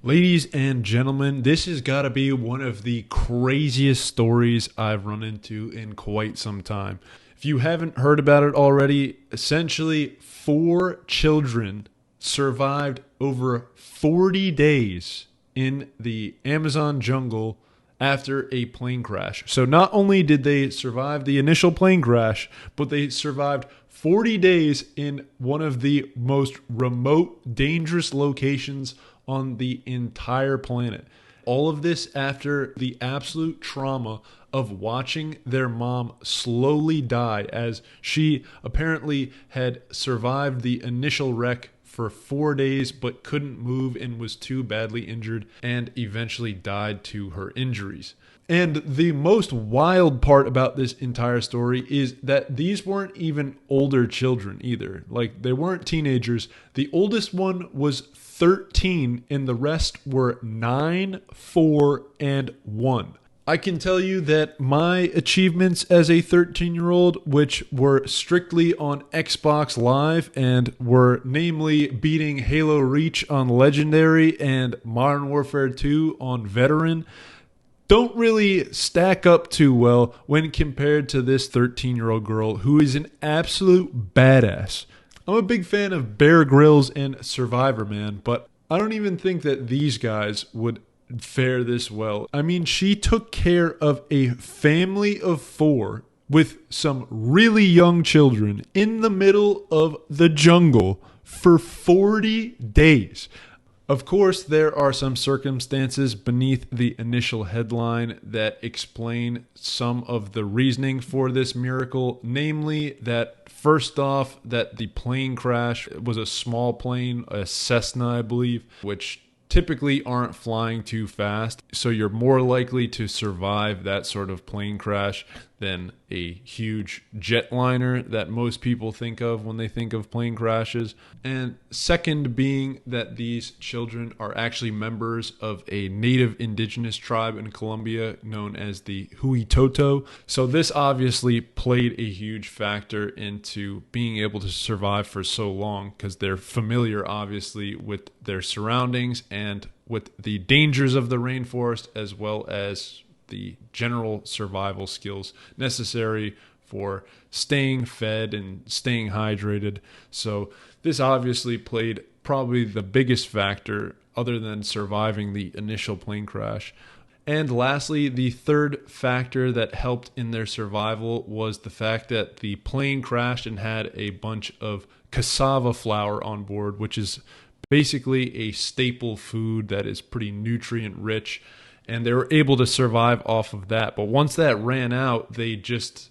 Ladies and gentlemen, this has got to be one of the craziest stories I've run into in quite some time. If you haven't heard about it already, essentially 4 children survived over 40 days in the Amazon jungle after a plane crash. So not only did they survive the initial plane crash, but they survived 40 days in one of the most remote, dangerous locations on the entire planet. All of this after the absolute trauma of watching their mom slowly die, as she apparently had survived the initial wreck for 4 days but couldn't move and was too badly injured and eventually died to her injuries. And the most wild part about this entire story is that these weren't even older children either. Like, they weren't teenagers. The oldest one was 13 and the rest were 9, 4, and 1. I can tell you that my achievements as a 13-year-old, which were strictly on Xbox Live and were namely beating Halo Reach on Legendary and Modern Warfare 2 on Veteran, don't really stack up too well when compared to this 13-year-old girl who is an absolute badass. I'm a big fan of Bear Grylls and Survivor Man, but I don't even think that these guys would fare this well. I mean, she took care of a family of 4 with some really young children in the middle of the jungle for 40 days. Of course, there are some circumstances beneath the initial headline that explain some of the reasoning for this miracle, namely that first off, that the plane crash was a small plane, a Cessna, I believe, which typically aren't flying too fast, so you're more likely to survive that sort of plane crash than a huge jetliner that most people think of when they think of plane crashes. And second being that these children are actually members of a native indigenous tribe in Colombia known as the Huitoto. So this obviously played a huge factor into being able to survive for so long, because they're familiar obviously with their surroundings and with the dangers of the rainforest, as well as the general survival skills necessary for staying fed and staying hydrated. So this obviously played probably the biggest factor other than surviving the initial plane crash. And lastly, the third factor that helped in their survival was the fact that the plane crashed and had a bunch of cassava flour on board, which is basically a staple food that is pretty nutrient rich. And they were able to survive off of that. But once that ran out, they just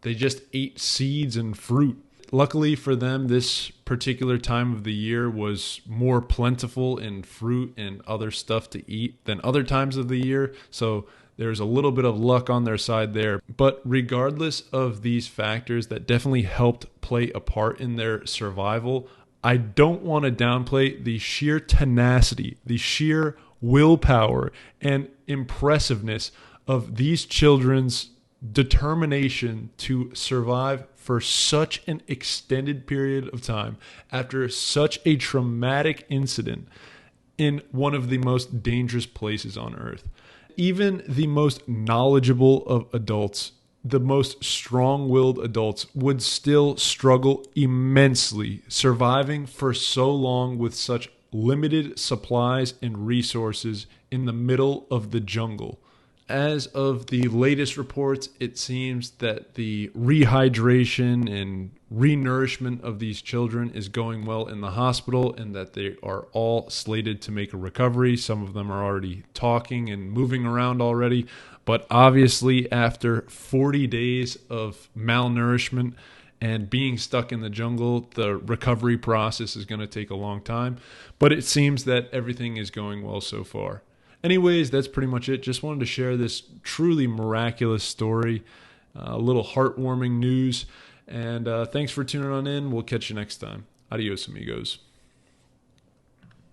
ate seeds and fruit. Luckily for them, this particular time of the year was more plentiful in fruit and other stuff to eat than other times of the year. So there's a little bit of luck on their side there. But regardless of these factors that definitely helped play a part in their survival, I don't want to downplay the sheer tenacity, the sheer willpower and impressiveness of these children's determination to survive for such an extended period of time after such a traumatic incident in one of the most dangerous places on earth. Even the most knowledgeable of adults, the most strong-willed adults, would still struggle immensely surviving for so long with such limited supplies and resources in the middle of the jungle. As of the latest reports, it seems that the rehydration and renourishment of these children is going well in the hospital and that they are all slated to make a recovery. Some of them are already talking and moving around already. But obviously, after 40 days of malnourishment and being stuck in the jungle, the recovery process is going to take a long time. But it seems that everything is going well so far. Anyways, that's pretty much it. Just wanted to share this truly miraculous story, a little heartwarming news. And thanks for tuning on in. We'll catch you next time. Adios, amigos.